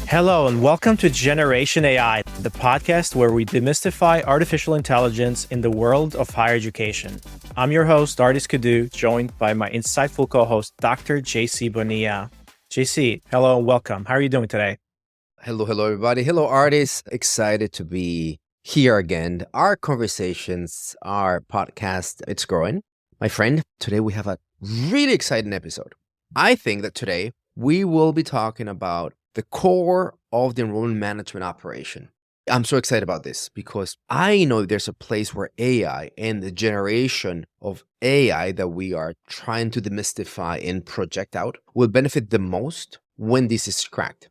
Hello, and welcome to Generation AI, the podcast where we demystify artificial intelligence in the world of higher education. I'm your host, Ardis Kadiu, joined by my insightful co-host, Dr. JC Bonilla. JC, hello and welcome. How are you doing today? Hello, everybody. Hello, Ardis. Excited to be here again. Our conversations, our podcast, it's growing. My friend, today we have a really exciting episode. I think that today we will be talking about the core of the enrollment management operation. I'm so excited about this because I know there's a place where AI and the generation of AI that we are trying to demystify and project out will benefit the most when this is cracked.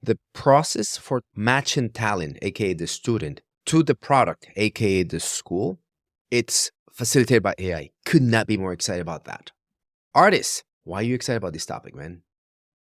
The process for matching talent, aka the student, to the product, aka the school, it's facilitated by AI. Could not be more excited about that. Ardis, why are you excited about this topic, man?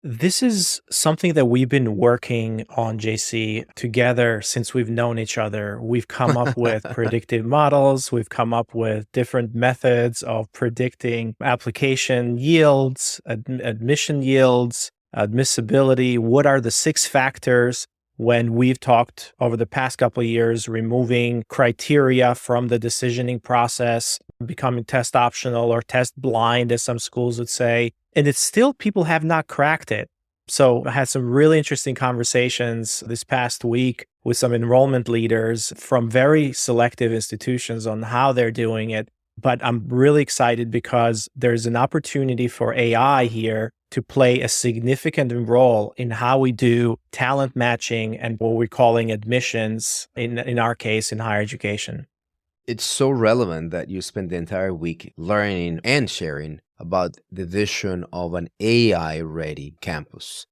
This is something that we've been working on, JC, together since we've known each other. We've come up with predictive models. We've come up with different methods of predicting application yields, admission yields, admissibility. What are the 6 factors when we've talked over the past couple of years, removing criteria from the decisioning process, becoming test optional or test blind, as some schools would say. And it's still, people have not cracked it. So I had some really interesting conversations this past week with some enrollment leaders from very selective institutions on how they're doing it. But I'm really excited because there's an opportunity for AI here to play a significant role in how we do talent matching and what we're calling admissions, in our case, in higher education. It's so relevant that you spend the entire week learning and sharing about the vision of an AI-ready campus.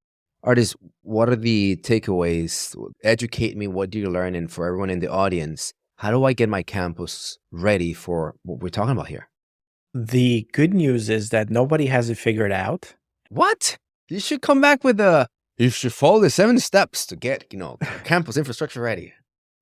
Ardis, what are the takeaways? Educate me, what do you learn? And for everyone in the audience, how do I get my campus ready for what we're talking about here? The good news is that nobody has it figured out. What? You should come back with you should follow the 7 steps to get, campus infrastructure ready.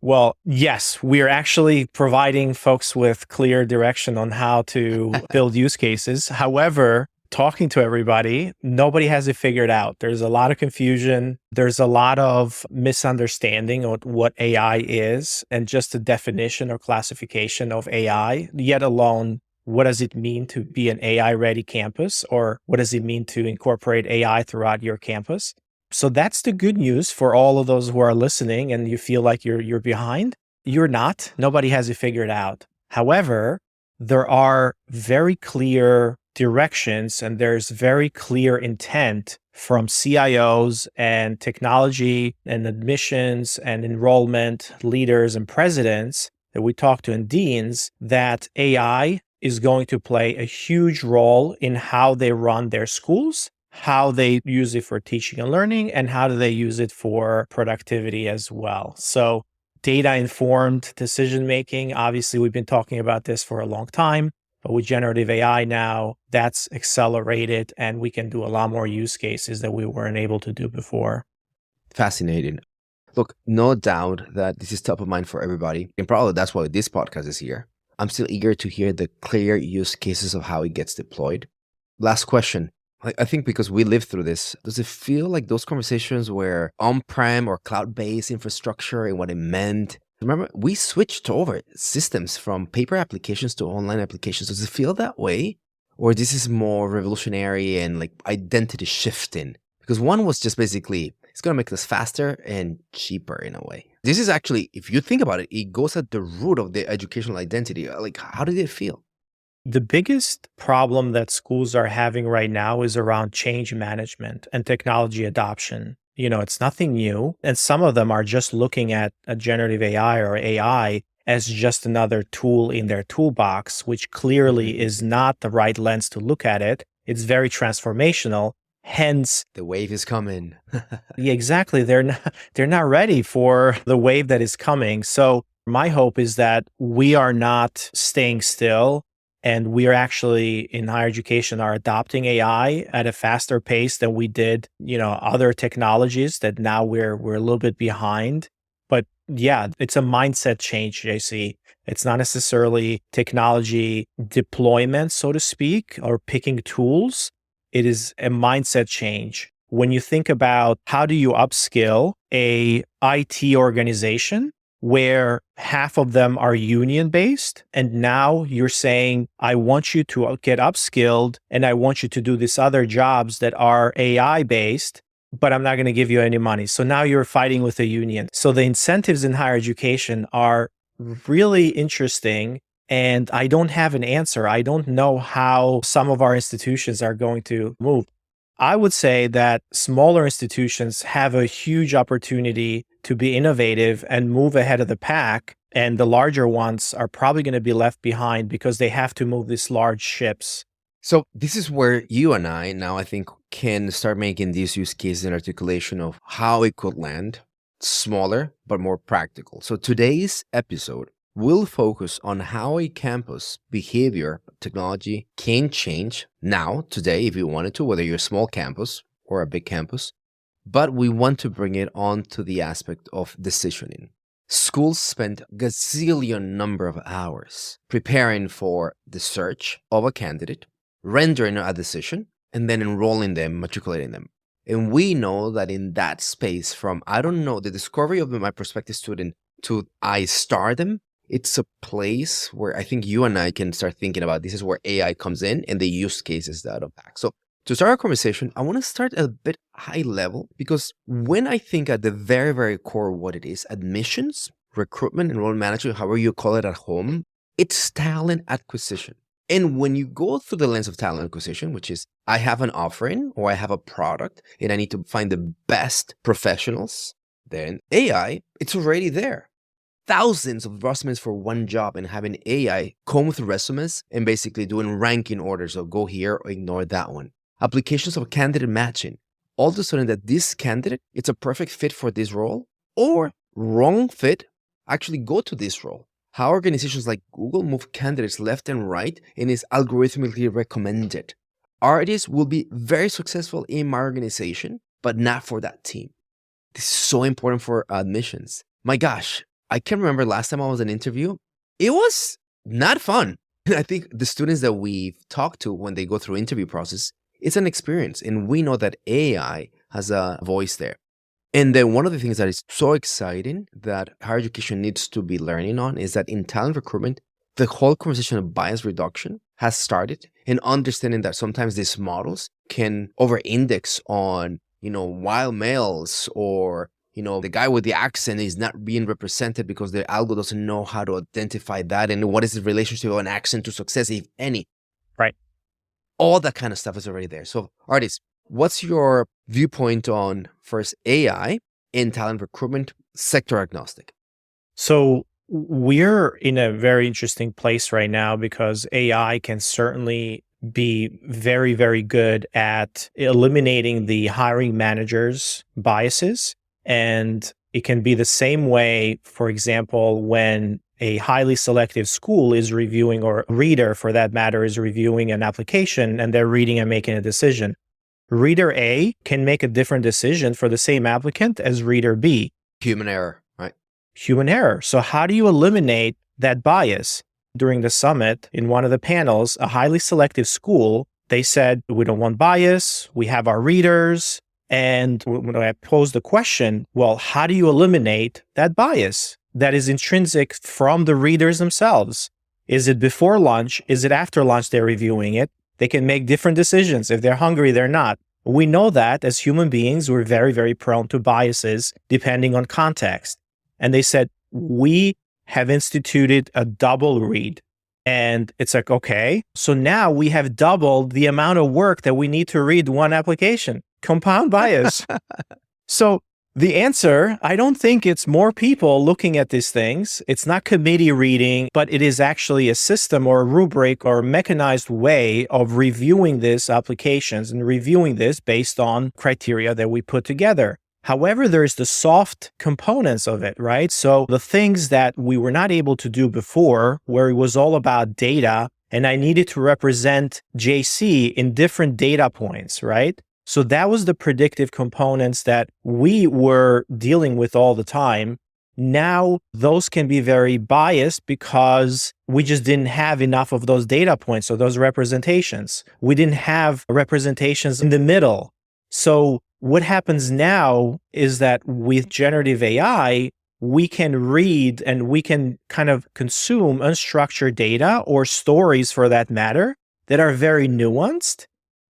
Well, yes, we're actually providing folks with clear direction on how to build use cases. However, talking to everybody, nobody has it figured out. There's a lot of confusion. There's a lot of misunderstanding of what AI is and just the definition or classification of AI, yet alone, what does it mean to be an AI-ready campus, or what does it mean to incorporate AI throughout your campus? So that's the good news for all of those who are listening and you feel like you're behind. You're not. Nobody has it figured out. However, there are very clear directions and there's very clear intent from CIOs and technology and admissions and enrollment leaders and presidents that we talk to, and deans, that AI is going to play a huge role in how they run their schools, how they use it for teaching and learning, and how do they use it for productivity as well. So data-informed decision-making, obviously we've been talking about this for a long time, but with generative AI now, that's accelerated and we can do a lot more use cases that we weren't able to do before. Fascinating. Look, no doubt that this is top of mind for everybody, and probably that's why this podcast is here. I'm still eager to hear the clear use cases of how it gets deployed. Last question. I think because we lived through this, does it feel like those conversations were on-prem or cloud-based infrastructure and what it meant? Remember, we switched over systems from paper applications to online applications. Does it feel that way? Or this is more revolutionary and like identity shifting? Because one was just basically, it's going to make us faster and cheaper in a way. This is actually, if you think about it, it goes at the root of the educational identity. Like, how did it feel? The biggest problem that schools are having right now is around change management and technology adoption. It's nothing new. And some of them are just looking at a generative AI or AI as just another tool in their toolbox, which clearly is not the right lens to look at it. It's very transformational. Hence, the wave is coming. Yeah, exactly. They're not ready for the wave that is coming. So my hope is that we are not staying still. And we are actually in higher education are adopting AI at a faster pace than we did, other technologies that now we're a little bit behind. But yeah, it's a mindset change, JC. It's not necessarily technology deployment, so to speak, or picking tools. It is a mindset change. when you think about how do you upskill a IT organization where half of them are union-based, and now you're saying, I want you to get upskilled and I want you to do these other jobs that are AI-based, but I'm not going to give you any money. So now you're fighting with a union. So the incentives in higher education are really interesting, and I don't have an answer. I don't know how some of our institutions are going to move. I would say that smaller institutions have a huge opportunity to be innovative and move ahead of the pack, and the larger ones are probably going to be left behind because they have to move these large ships. So this is where you and I now, I think, can start making these use cases and articulation of how it could land smaller, but more practical. So today's episode will focus on how a campus behavior technology can change now, today, if you wanted to, whether you're a small campus or a big campus. But we want to bring it on to the aspect of decisioning. Schools spend a gazillion number of hours preparing for the search of a candidate, rendering a decision, and then enrolling them, matriculating them. And we know that in that space from, the discovery of my prospective student to I star them, it's a place where I think you and I can start thinking about this is where AI comes in and the use cases that unpack. So to start our conversation, I want to start a bit high level because when I think at the very, very core of what it is, admissions, recruitment, enrollment management, however you call it at home, it's talent acquisition. And when you go through the lens of talent acquisition, which is I have an offering or I have a product and I need to find the best professionals, then AI, it's already there. Thousands of resumes for one job and having AI comb through resumes and basically doing ranking orders of go here or ignore that one. Applications of candidate matching. All of a sudden that this candidate, it's a perfect fit for this role or wrong fit, actually go to this role. How organizations like Google move candidates left and right and is algorithmically recommended. Ardis will be very successful in my organization, but not for that team. This is so important for admissions. My gosh, I can remember last time I was in an interview, it was not fun. I think the students that we've talked to when they go through interview process, it's an experience. And we know that AI has a voice there. And then one of the things that is so exciting that higher education needs to be learning on is that in talent recruitment, the whole conversation of bias reduction has started and understanding that sometimes these models can over-index on, wild males or the guy with the accent is not being represented because the algo doesn't know how to identify that and what is the relationship of an accent to success, if any. Right. All that kind of stuff is already there. So, Ardis, what's your viewpoint on first AI in talent recruitment, sector agnostic? So we're in a very interesting place right now because AI can certainly be very, very good at eliminating the hiring manager's biases. And it can be the same way, for example, when a highly selective school is reviewing, or a reader for that matter, is reviewing an application and they're reading and making a decision. Reader A can make a different decision for the same applicant as reader B. Human error, right? Human error. So how do you eliminate that bias? During the summit, in one of the panels, a highly selective school, they said, we don't want bias. We have our readers. And when I posed the question, well, how do you eliminate that bias that is intrinsic from the readers themselves? Is it before lunch? Is it after lunch they're reviewing it? They can make different decisions. If they're hungry, they're not. We know that as human beings, we're very, very prone to biases depending on context. And they said, we have instituted a double read. And it's like, okay, so now we have doubled the amount of work that we need to read one application. Compound bias. So the answer, I don't think it's more people looking at these things. It's not committee reading, but it is actually a system or a rubric or a mechanized way of reviewing these applications and reviewing this based on criteria that we put together. However, there's the soft components of it, right? So the things that we were not able to do before, where it was all about data, and I needed to represent JC in different data points, right? So that was the predictive components that we were dealing with all the time. Now, those can be very biased because we just didn't have enough of those data points or those representations. We didn't have representations in the middle. So What happens now is that with generative AI, we can read and we can kind of consume unstructured data or stories for that matter that are very nuanced.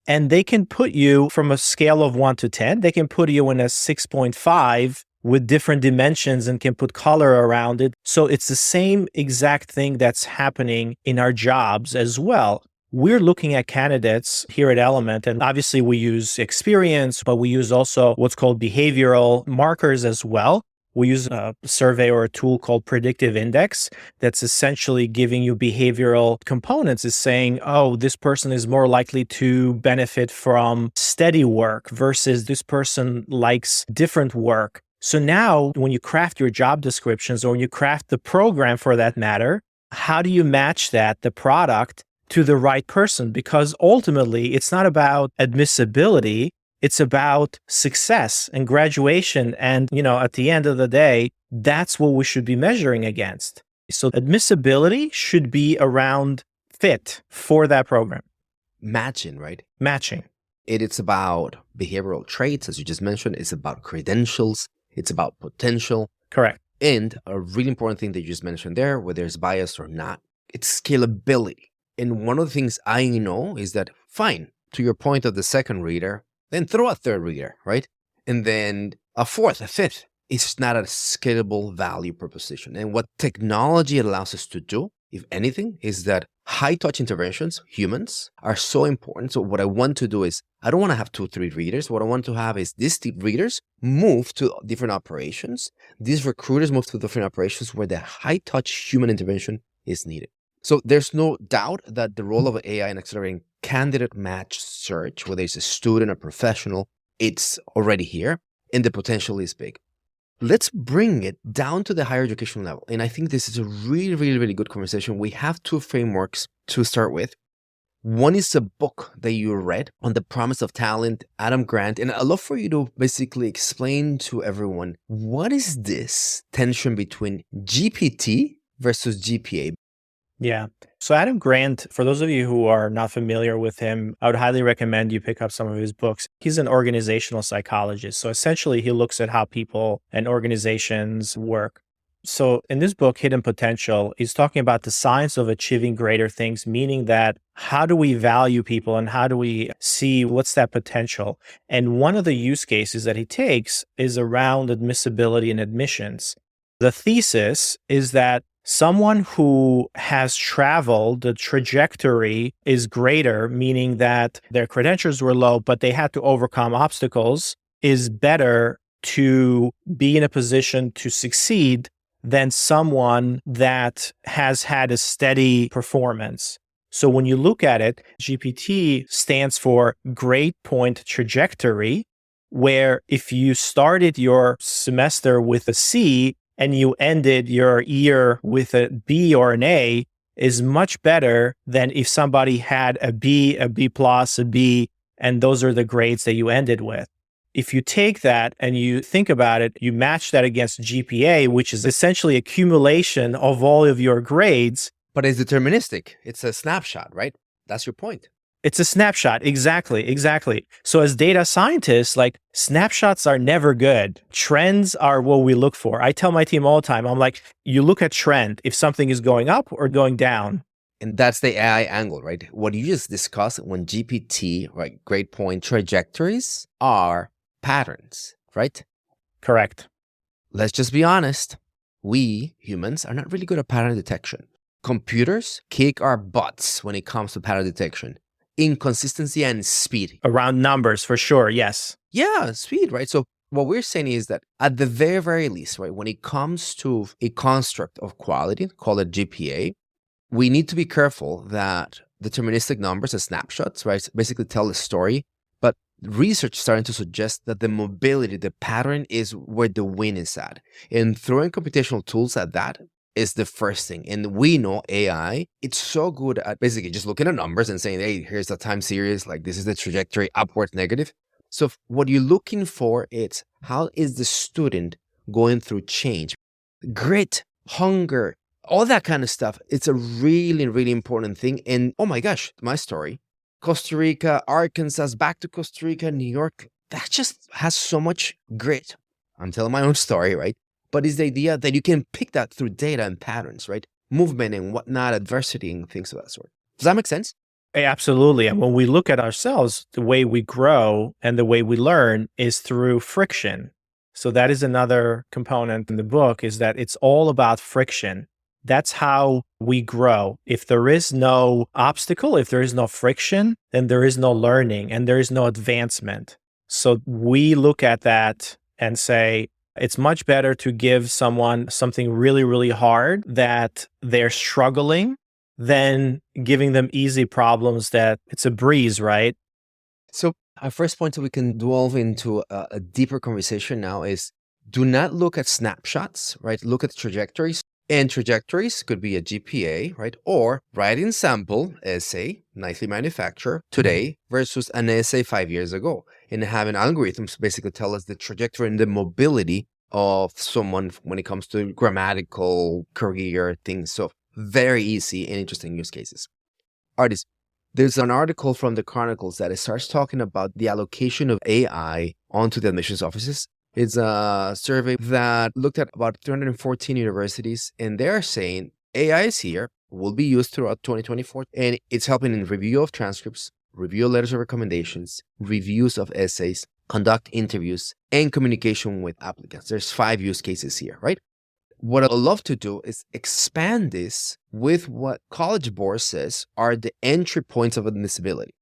And they can put you from a scale of 1 to 10, they can put you in a 6.5 with different dimensions and can put color around it. So it's the same exact thing that's happening in our jobs as well. We're looking at candidates here at Element, and obviously we use experience, but we use also what's called behavioral markers as well. We use a survey or a tool called Predictive Index that's essentially giving you behavioral components. It's saying, oh, this person is more likely to benefit from steady work versus this person likes different work. So now when you craft your job descriptions or when you craft the program for that matter, how do you match that, the product, to the right person? Because ultimately it's not about admissibility. It's about success and graduation. And, at the end of the day, that's what we should be measuring against. So admissibility should be around fit for that program. Matching, right? Matching. It's about behavioral traits, as you just mentioned. It's about credentials. It's about potential. Correct. And a really important thing that you just mentioned there, whether there's bias or not, it's scalability. And one of the things I know is that, fine, to your point of the second reader, then throw a third reader, right? And then a fourth, a fifth. It's not a scalable value proposition. And what technology allows us to do, if anything, is that high-touch interventions, humans, are so important. So what I want to do is, I don't want to have 2, 3 readers. What I want to have is these readers move to different operations. These recruiters move to different operations where the high-touch human intervention is needed. So there's no doubt that the role of AI in accelerating candidate match search, whether it's a student or professional, it's already here and the potential is big. Let's bring it down to the higher education level. And I think this is a really, really, really good conversation. We have 2 frameworks to start with. One is a book that you read on the promise of talent, Adam Grant. And I'd love for you to basically explain to everyone, what is this tension between GPT versus GPA? Yeah. So Adam Grant, for those of you who are not familiar with him, I would highly recommend you pick up some of his books. He's an organizational psychologist. So essentially, he looks at how people and organizations work. So in this book, Hidden Potential, he's talking about the science of achieving greater things, meaning that how do we value people and how do we see what's that potential? And one of the use cases that he takes is around admissibility and admissions. The thesis is that someone who has traveled, the trajectory is greater, meaning that their credentials were low, but they had to overcome obstacles, is better to be in a position to succeed than someone that has had a steady performance. So when you look at it, GPT stands for Grade Point Trajectory, where if you started your semester with a C, and you ended your year with a B or an A, is much better than if somebody had a B plus, a B, and those are the grades that you ended with. If you take that and you think about it, you match that against GPA, which is essentially accumulation of all of your grades. But it's deterministic. It's a snapshot, right? That's your point. It's a snapshot. Exactly. So as data scientists, snapshots are never good. Trends are what we look for. I tell my team all the time, I'm like, you look at trend, if something is going up or going down. And that's the AI angle, right? What you just discussed when GPT, right, grade point trajectories are patterns, right? Correct. Let's just be honest. We humans are not really good at pattern detection. Computers kick our butts when it comes to pattern detection. Inconsistency and speed. Around numbers, for sure, yes. Yeah, speed, right? So what we're saying is that at the very, very least, right, when it comes to a construct of quality, call it GPA, we need to be careful that deterministic numbers as snapshots, right, basically tell a story. But research is starting to suggest that the mobility, the pattern is where the win is at. And throwing computational tools at that is the first thing. And we know AI, it's so good at basically just looking at numbers and saying, hey, here's the time series, this is the trajectory, upward, negative. So what you're looking for is how is the student going through change? Grit, hunger, all that kind of stuff. It's a really, really important thing. And oh my gosh, my story, Costa Rica, Arkansas, back to Costa Rica, New York, that just has so much grit. I'm telling my own story, right? But it's the idea that you can pick that through data and patterns, right? Movement and whatnot, adversity and things of that sort. Does that make sense? Absolutely. And when we look at ourselves, the way we grow and the way we learn is through friction. So that is another component in the book, is that it's all about friction. That's how we grow. If there is no obstacle, if there is no friction, then there is no learning and there is no advancement. So we look at that and say, it's much better to give someone something really, really hard that they're struggling than giving them easy problems that it's a breeze, right? So our first point that we can delve into a deeper conversation now is do not look at snapshots, right? Look at trajectories. And trajectories could be a GPA, right? Or writing sample essay, nicely manufactured today versus an essay 5 years ago. And having algorithms basically tell us the trajectory and the mobility of someone when it comes to grammatical, career things. So very easy and interesting use cases. Ardis, there's an article from the Chronicles that it starts talking about the allocation of AI onto the admissions offices. It's a survey that looked at about 314 universities, and they're saying AI is here, will be used throughout 2024, and it's helping in review of transcripts, review of letters of recommendations, reviews of essays, conduct interviews, and communication with applicants. There's 5 use cases here, right? What I'd love to do is expand this with what College Board says are the entry points of admissibility.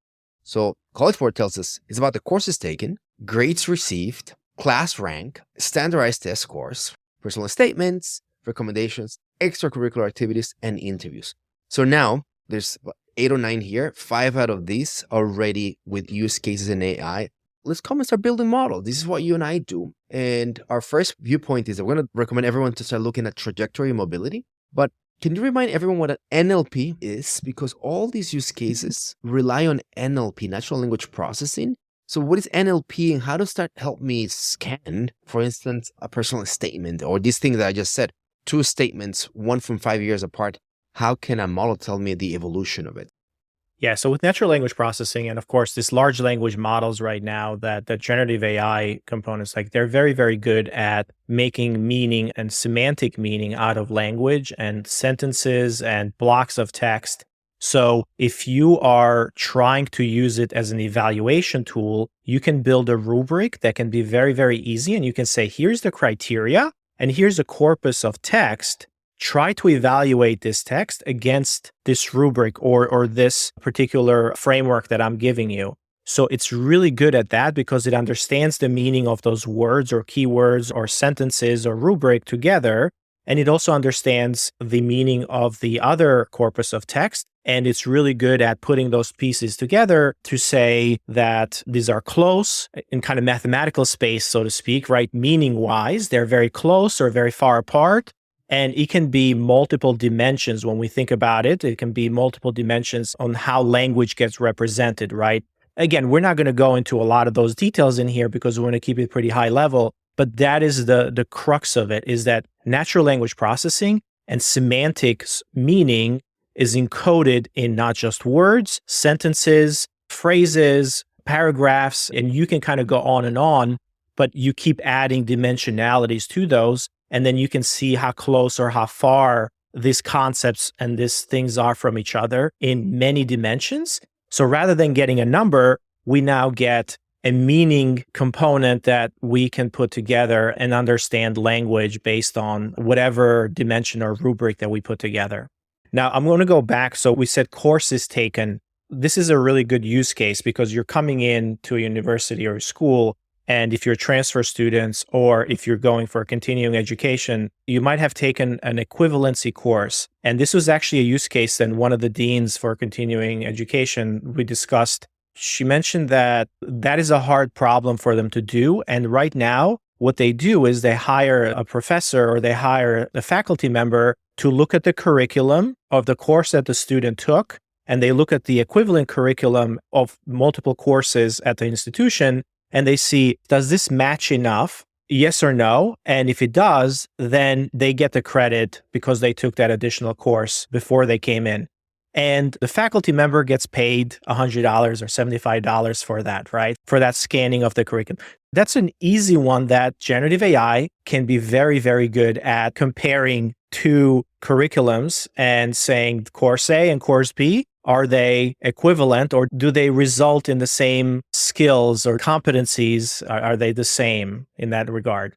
So College Board tells us it's about the courses taken, grades received, class rank, standardized test scores, personal statements, recommendations, extracurricular activities, and interviews. So now there's 8 or 9 here, 5 out of these already with use cases in AI. Let's come and start building models. This is what you and I do. And our first viewpoint is that we're going to recommend everyone to start looking at trajectory mobility. But can you remind everyone what an NLP is? Because all these use cases rely on NLP, natural language processing. So what is NLP and how does that help me scan, for instance, a personal statement or this thing that I just said, 2 statements, one from 5 years apart. How can a model tell me the evolution of it? Yeah, so with natural language processing, and of course, these large language models right now, that generative AI components, like they're very, very good at making meaning and semantic meaning out of language and sentences and blocks of text. So if you are trying to use it as an evaluation tool, you can build a rubric that can be very, very easy. And you can say, here's the criteria and here's a corpus of text. Try to evaluate this text against this rubric or this particular framework that I'm giving you. So it's really good at that because it understands the meaning of those words or keywords or sentences or rubric together. And it also understands the meaning of the other corpus of text. And it's really good at putting those pieces together to say that these are close in kind of mathematical space, so to speak, right? Meaning wise, they're very close or very far apart. And it can be multiple dimensions when we think about it. It can be multiple dimensions on how language gets represented, right? Again, we're not going to go into a lot of those details in here because we want to keep it pretty high level. But that is the crux of it, is that natural language processing and semantics meaning is encoded in not just words, sentences, phrases, paragraphs, and you can kind of go on, but you keep adding dimensionalities to those. And then you can see how close or how far these concepts and these things are from each other in many dimensions. So rather than getting a number, we now get a meaning component that we can put together and understand language based on whatever dimension or rubric that we put together. Now, I'm going to go back. So we said courses taken. This is a really good use case because you're coming in to a university or a school. And if you're transfer students or if you're going for a continuing education, you might have taken an equivalency course. And this was actually a use case that one of the deans for continuing education we discussed. She mentioned that that is a hard problem for them to do. And right now, what they do is they hire a professor or they hire a faculty member to look at the curriculum of the course that the student took. And they look at the equivalent curriculum of multiple courses at the institution. And they see, does this match enough? Yes or no? And if it does, then they get the credit because they took that additional course before they came in. And the faculty member gets paid $100 or $75 for that, right? For that scanning of the curriculum. That's an easy one that generative AI can be very, very good at comparing two curriculums and saying course A and course B, are they equivalent or do they result in the same skills or competencies? Are they the same in that regard?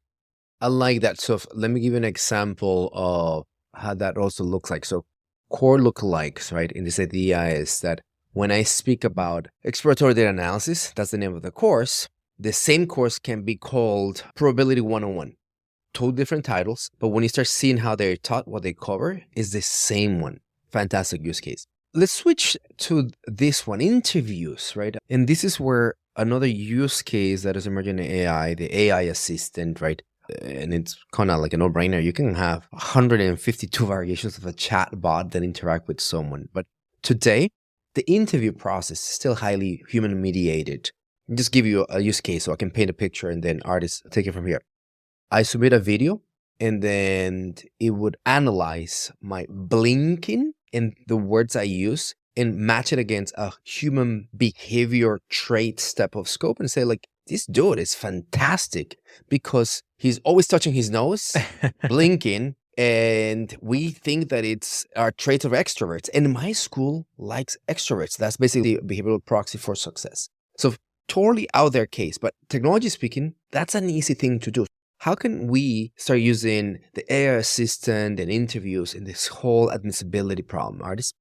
I like that. So let me give you an example of how that also looks like. So core lookalikes, right? In this idea is that when I speak about exploratory data analysis, that's the name of the course, the same course can be called Probability 101. Two different titles, but when you start seeing how they're taught, what they cover is the same one. Fantastic use case. Let's switch to this one, interviews, right? And this is where another use case that is emerging in AI, the AI assistant, right? And it's kind of like a no-brainer. You can have 152 variations of a chat bot that interact with someone. But today, the interview process is still highly human mediated. I'll just give you a use case so I can paint a picture and then Ardis take it from here. I submit a video and then it would analyze my blinking and the words I use and match it against a human behavior trait step of scope and say like, this dude is fantastic because he's always touching his nose, blinking, and we think that it's our traits of extroverts. And my school likes extroverts. That's basically a behavioral proxy for success. So totally out there case, but technology speaking, that's an easy thing to do. How can we start using the AI assistant and interviews in this whole admissibility problem, Ardis?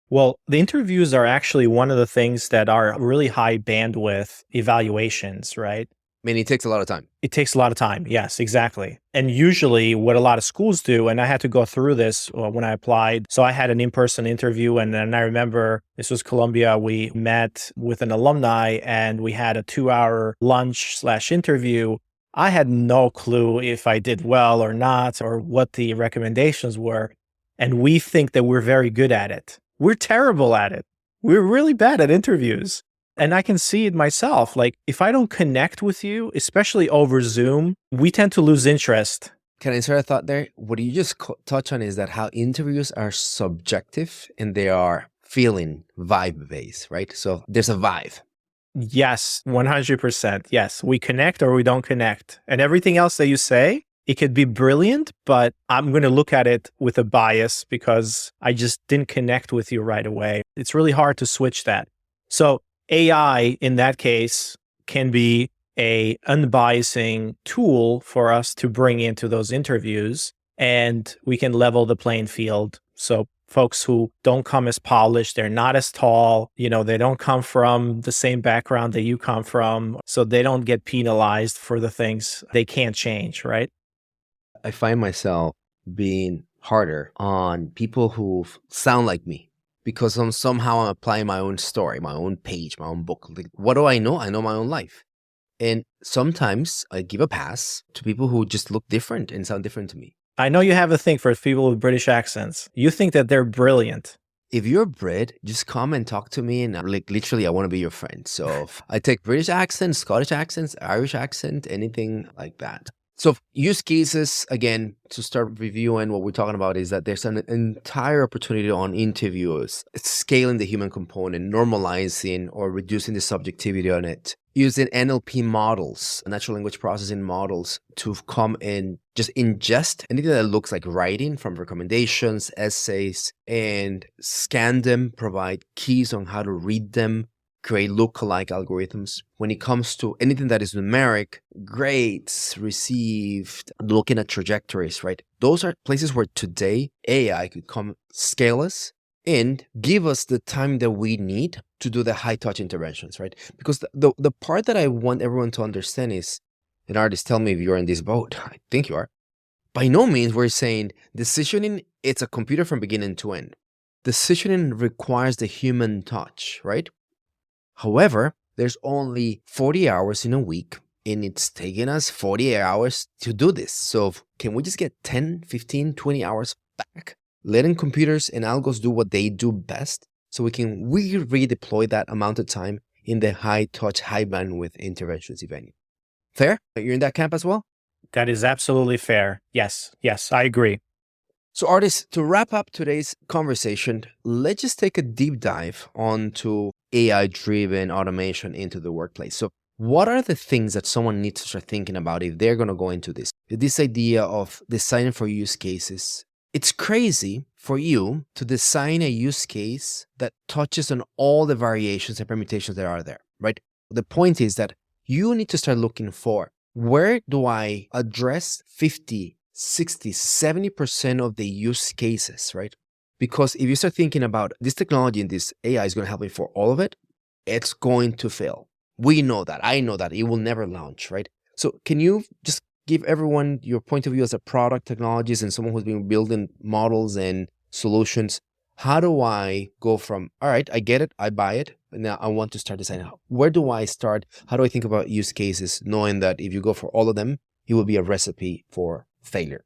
Well, the interviews are actually one of the things that are really high bandwidth evaluations, right? I mean, it takes a lot of time. It takes a lot of time. Yes, exactly. And usually what a lot of schools do, and I had to go through this when I applied. So I had an in-person interview and then I remember this was Columbia. We met with an alumni and we had a 2-hour lunch/interview. I had no clue if I did well or not or what the recommendations were. And we think that we're very good at it. We're terrible at it. We're really bad at interviews. And I can see it myself. Like if I don't connect with you, especially over Zoom, we tend to lose interest. Can I insert a thought there? What you just touch on is that how interviews are subjective and they are feeling vibe based, right? So there's a vibe. Yes, 100%. Yes, we connect or we don't connect. And everything else that you say, it could be brilliant, but I'm going to look at it with a bias because I just didn't connect with you right away. It's really hard to switch that. So AI in that case can be a unbiasing tool for us to bring into those interviews and we can level the playing field. So folks who don't come as polished, they're not as tall, they don't come from the same background that you come from, so they don't get penalized for the things they can't change, right? I find myself being harder on people who sound like me because somehow I'm applying my own story, my own page, my own book. Like, what do I know? I know my own life. And sometimes I give a pass to people who just look different and sound different to me. I know you have a thing for people with British accents. You think that they're brilliant. If you're Brit, just come and talk to me and like literally I want to be your friend. So I take British accents, Scottish accents, Irish accent, anything like that. So use cases, again, to start reviewing what we're talking about is that there's an entire opportunity on interviews, scaling the human component, normalizing or reducing the subjectivity on it, using NLP models, natural language processing models to come and just ingest anything that looks like writing from recommendations, essays, and scan them, provide keys on how to read them, create lookalike algorithms. When it comes to anything that is numeric, grades received, looking at trajectories, right? Those are places where today AI could come scale us and give us the time that we need to do the high touch interventions, right? Because the part that I want everyone to understand is, and Ardis, tell me if you're in this boat. I think you are. By no means we're saying decisioning, it's a computer from beginning to end. Decisioning requires the human touch, right? However, there's only 40 hours in a week, and it's taking us 48 hours to do this. So can we just get 10, 15, 20 hours back? Letting computers and algos do what they do best so we can redeploy that amount of time in the high touch, high bandwidth interventions, if any. Fair? You're in that camp as well? That is absolutely fair. Yes, I agree. So, Ardis, to wrap up today's conversation, let's just take a deep dive onto AI-driven automation into the workplace. So, what are the things that someone needs to start thinking about if they're going to go into this? This idea of designing for use cases. It's crazy for you to design a use case that touches on all the variations and permutations that are there, right? The point is that you need to start looking for, where do I address 50, 60, 70% of the use cases, right? Because if you start thinking about this technology and this AI is going to help me for all of it, it's going to fail. We know that. I know that. It will never launch, right? So can you just give everyone your point of view as a product technologist and someone who's been building models and solutions? How do I go from, all right, I get it, I buy it, and now I want to start designing. Where do I start? How do I think about use cases, knowing that if you go for all of them, it will be a recipe for failure?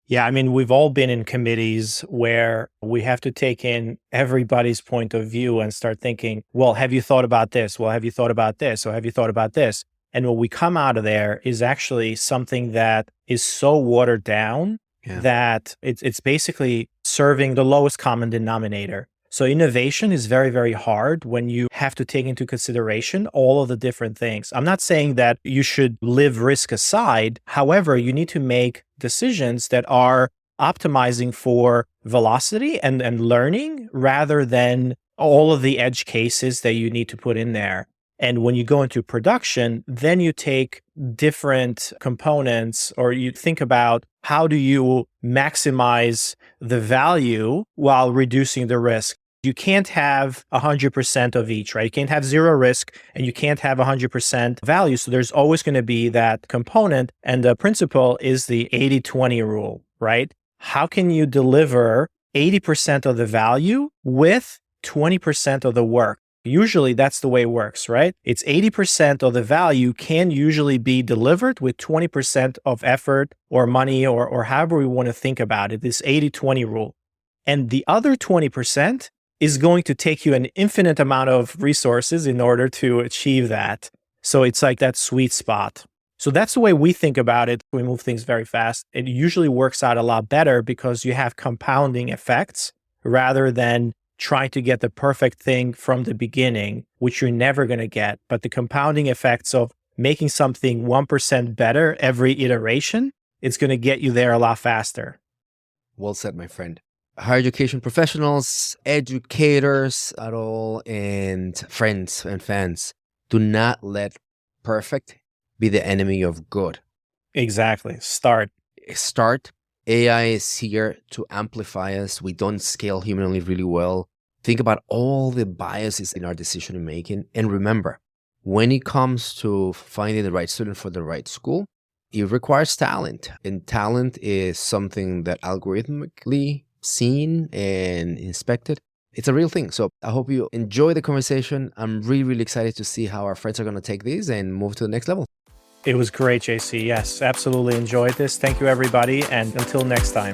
Yeah, I mean, we've all been in committees where we have to take in everybody's point of view and start thinking, well, have you thought about this? Well, have you thought about this? Or have you thought about this? And what we come out of there is actually something that is so watered down that it's basically serving the lowest common denominator. So innovation is very, very hard when you have to take into consideration all of the different things. I'm not saying that you should live risk aside. However, you need to make decisions that are optimizing for velocity and learning rather than all of the edge cases that you need to put in there. And when you go into production, then you take different components or you think about how do you maximize the value while reducing the risk. You can't have 100% of each, right? You can't have zero risk and you can't have 100% value. So there's always going to be that component. And the principle is the 80-20 rule, right? How can you deliver 80% of the value with 20% of the work? Usually that's the way it works, right? It's 80% of the value can usually be delivered with 20% of effort or money or however we want to think about it, this 80-20 rule. And the other 20% is going to take you an infinite amount of resources in order to achieve that. So it's like that sweet spot. So that's the way we think about it. We move things very fast. It usually works out a lot better because you have compounding effects rather than trying to get the perfect thing from the beginning, which you're never going to get. But the compounding effects of making something 1% better every iteration, it's going to get you there a lot faster. Well said, my friend. Higher education professionals, educators at all, and friends and fans, do not let perfect be the enemy of good. Exactly. Start. AI is here to amplify us. We don't scale humanly really well. Think about all the biases in our decision making. And remember, when it comes to finding the right student for the right school, it requires talent. And talent is something that algorithmically seen and inspected. It's a real thing. So I hope you enjoy the conversation. I'm really, really excited to see how our friends are going to take these and move to the next level. It was great, JC. Yes, absolutely enjoyed this. Thank you, everybody. And until next time.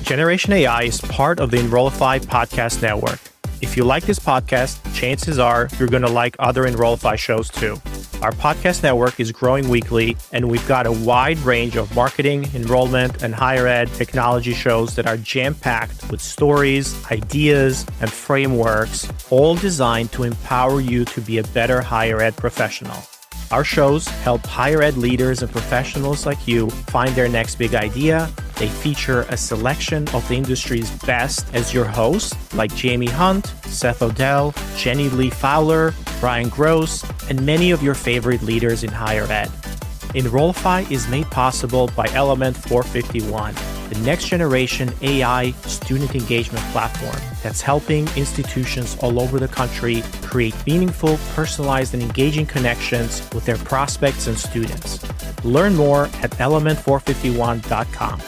Generation AI is part of the Enrollify podcast network. If you like this podcast, chances are you're going to like other Enrollify shows too. Our podcast network is growing weekly, and we've got a wide range of marketing, enrollment, and higher ed technology shows that are jam-packed with stories, ideas, and frameworks, all designed to empower you to be a better higher ed professional. Our shows help higher ed leaders and professionals like you find their next big idea. They feature a selection of the industry's best as your hosts, like Jamie Hunt, Seth Odell, Jenny Lee Fowler, Brian Gross, and many of your favorite leaders in higher ed. Enrollify is made possible by Element 451, the next generation AI student engagement platform that's helping institutions all over the country create meaningful, personalized, and engaging connections with their prospects and students. Learn more at element451.com.